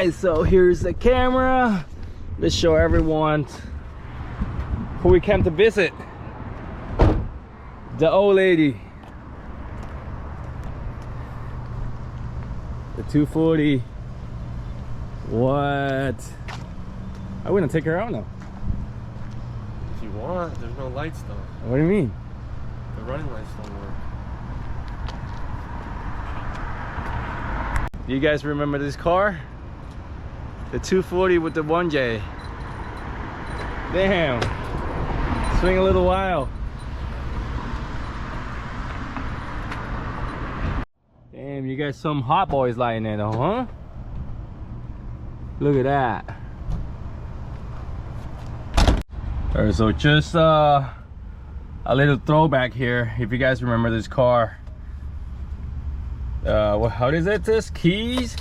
guys, so here's the camera. Let's show everyone who we came to visit. The old lady. The 240. What? I wouldn't take her out now. If you want, there's no lights though. What do you mean? The running lights don't work. Do you guys remember this car? The 240 with the 1J. Damn. Swing a little while. Damn, you got some hot boys lying there though, huh? Look at that. Alright, so just a little throwback here. If you guys remember this car. How is it? This keys,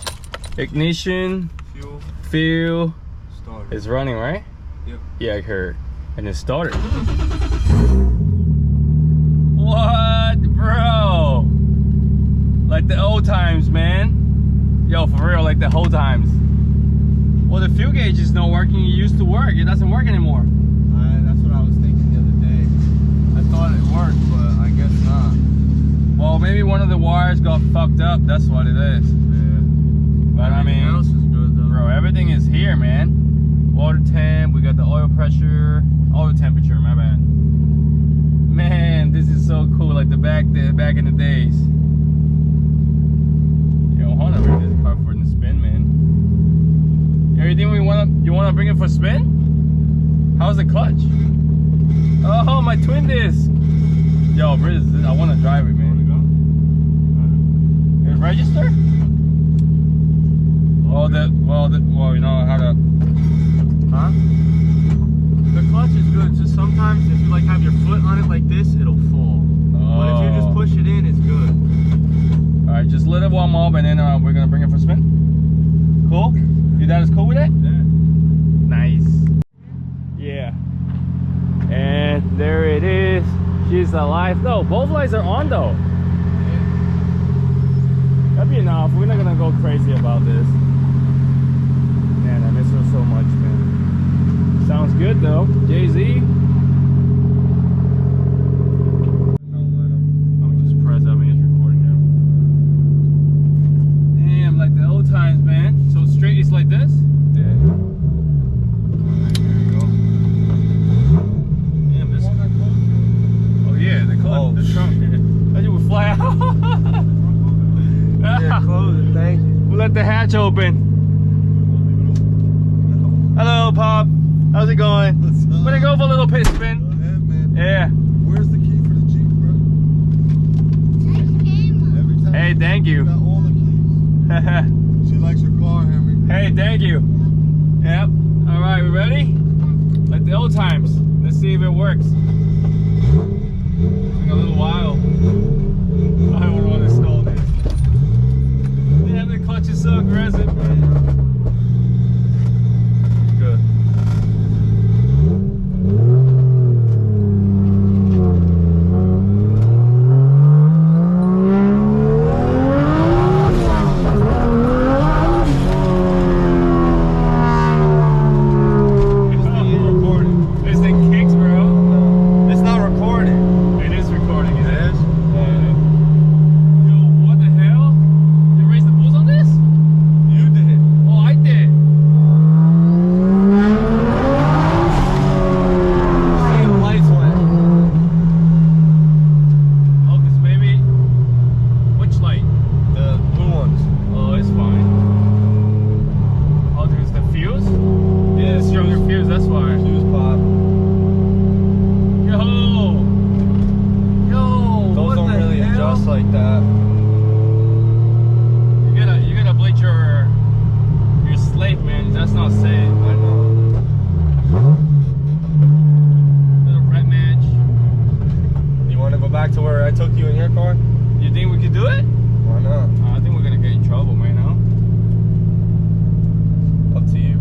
ignition, fuel. Started. It's running, right? Yep. Yeah, I heard. And it started. What, bro? Like the old times, man. Yo, for real, like the whole times. Well, the fuel gauge is not working. It used to work. It doesn't work anymore. That's what I was thinking the other day. I thought it worked, but I guess not. Well, maybe one of the wires got fucked up. That's what it is. Yeah. But everything else is good though. Bro, everything is here, man. Water temp, we got the oil pressure, oil temperature, my bad. Man, this is so cool, like the back in the days. Yo, hold on, bring this car for the spin, man. Everything you wanna bring it for a spin? How's the clutch? Oh, my twin disc. Yo, Briz, I wanna drive it, man. Is it register? Well, you know how to. Huh? The clutch is good. Just sometimes if you like have your foot on it like this, it'll fall. Oh. But if you just push it in, it's good. All right, just let it warm up, and then we're gonna bring it for a spin. Cool? Your dad is cool with it? Yeah. Nice. Yeah. And there it is. She's alive. No, both lights are on though. Yeah. That'd be enough. We're not gonna go crazy about this. Man, I miss her so much, man. Sounds good though. Jay-Z. I'm just press. I mean, it's recording now. Damn, like the old times, man. So straight, it's like this? Yeah. Alright, here we go. Damn, this. Oh yeah, the clutch, the trunk. That you would fly out. Yeah, close it, thank you. We'll let the hatch open. Hello, Pop. How's it going? What's up? We're gonna go for a little pit spin. Go ahead, man. Yeah. Where's the key for the Jeep, bro? Every time Hey, thank you. got all the keys. She likes her car, Henry. Hey, thank you. Yep. All right, we ready? Like the old times. Let's see if it works. It's been a little while. I don't want to stall this. Damn, the clutch is so aggressive, man. Good. This thing kicks, bro. It's not recording. It is recording, is it? It is? Yo, what the hell? You raised the bulls on this? You did. Oh, I did. See, the lights went. Oh, cause maybe. Which light? The blue ones. Oh, it's fine. Oh, there's the fuse? Yeah, it's stronger fuse, that's why. Fuse pop. Yo! Those What don't the really hell? adjust like that. You gotta blade your slate, man. That's not safe. I know. Little red match. You want to go back to where I took you in your car? You think we could do it? Why not? I think we're gonna get in trouble, man. No? Up to you.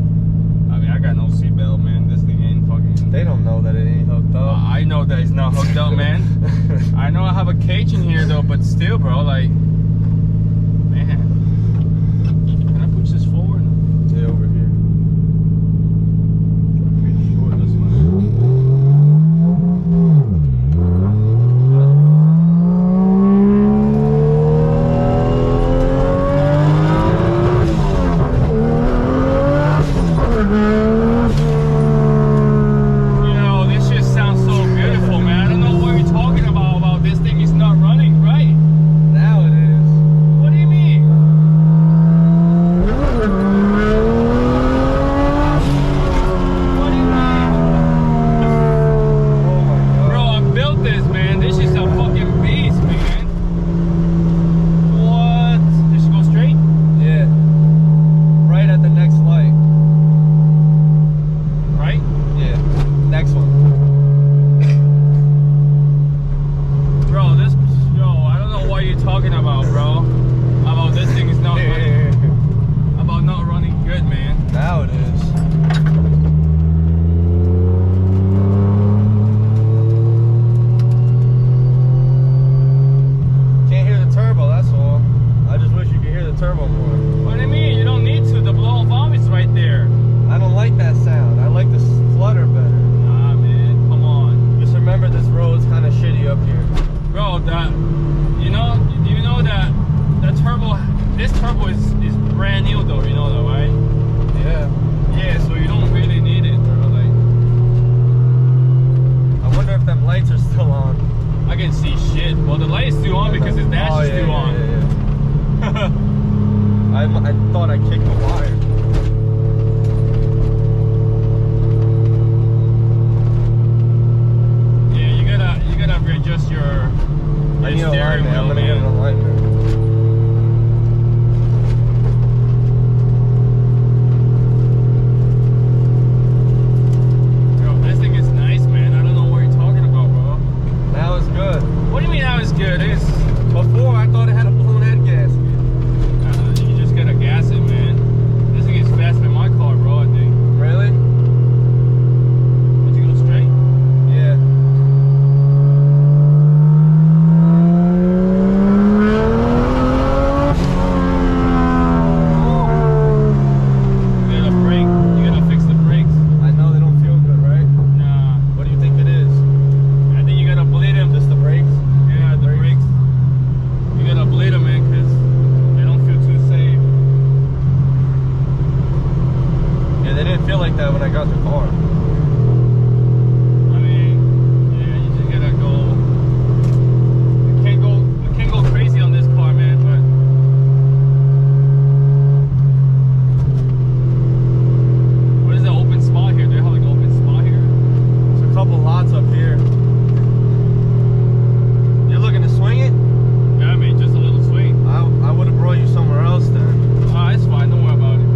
I mean, I got no seatbelt, man. This thing ain't fucking. They don't know that it ain't hooked up. I know that it's not hooked up, man. I know I have a cage in here though, but still, bro, like, man. Can I push this forward? Yeah. like that when I got the car. I mean, yeah, you just gotta go. I can't go crazy on this car, man. But what is the open spot here? Do you have like an open spot here? There's a couple lots up here. You're looking to swing it? Yeah, I mean, just a little swing. I would have brought you somewhere else then. Oh, it's fine. Don't worry about it, man.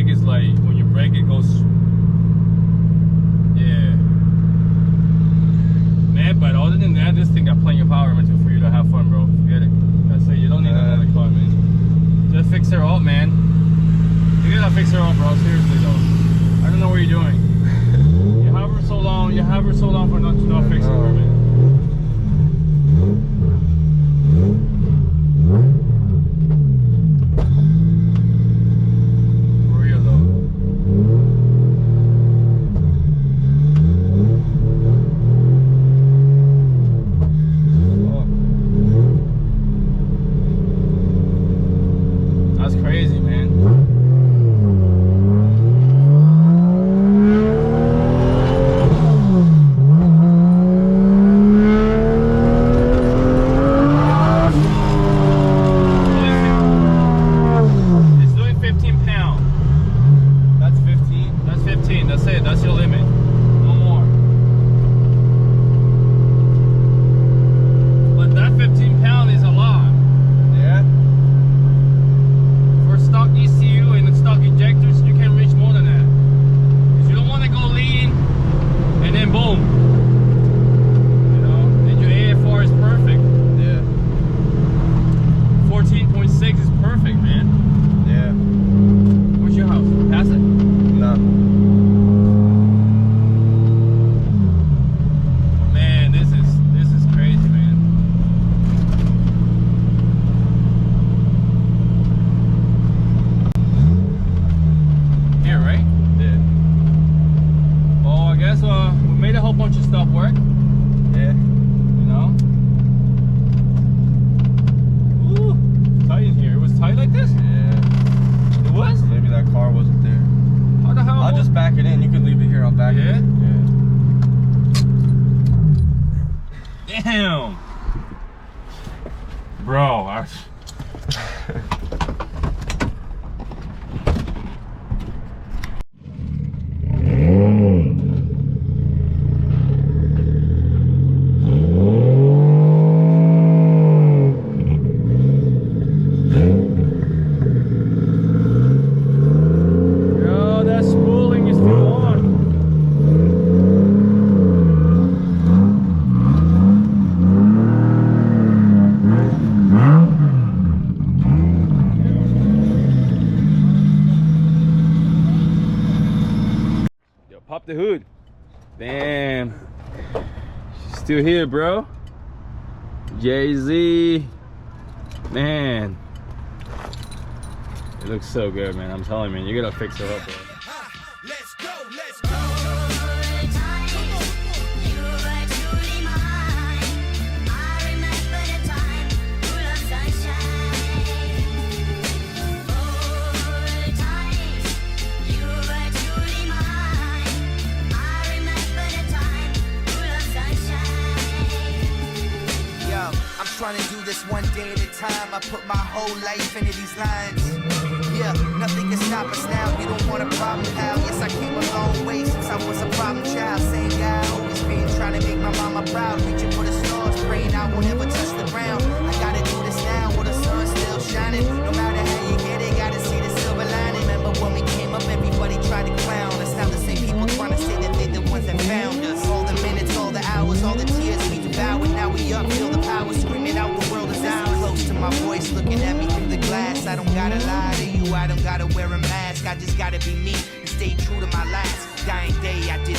brake is like, when you brake it goes, yeah. Man, but other than that, this thing got plenty of power for you to have fun, bro. Forget it. That's it. You don't need another car, man. Just fix her up, man. You gotta fix her up, bro. Seriously, though. I don't know what you're doing. You have her so long. You have her so long for not fixing her, man. For real, though. That's crazy, man. It's doing 15 pounds. That's 15. That's 15. That's it. That's your limit. No more. But that 15 pound is a lot. Yeah. For stock ECU and stock injectors, you can reach more than that. Because you don't want to go lean and then boom. You know, and your AFR is perfect. Yeah. 14.6 is perfect, man. Yeah. Where's your house? Pass it. No. Man, this is crazy, man. Here, right? Yeah. Well, I guess we made a whole bunch of stuff work. Yeah. You know? Ooh, it's tight in here. It was tight like this? Yeah. It was? Maybe that car wasn't there. How the hell? I'll just back it in. You can leave it here. I'll back it Yeah? in. Damn! Bro, Yo, that spooling is still on. Yo, pop the hood. Damn. She's still here, bro. Jay-Z. Man. It looks so good, man. I'm telling you, man. You gotta fix her up, bro. Let's go, let's go. I'm trying to do this one day at a time. I put my whole life into these lines. Yeah, nothing can stop us now. You don't want a problem, pal. Yes, I came a long way since I was a problem child. Same guy, always been trying to make my mama proud. Reaching for the stars, praying I won't ever touch the ground. I gotta do this now while the sun's still shining. No matter how you get it, gotta see the silver lining. Remember when we came up, everybody tried to clown us. Now the same people trying to say that they're the ones that found us. All the minutes, all the hours, all the tears we devoured. Now we up, feel the power screaming out, the world is ours. Close to my voice, looking at me through the glass. I don't gotta lie to you, I don't gotta wear a mask. I just gotta be me and stay true to my last dying day. I did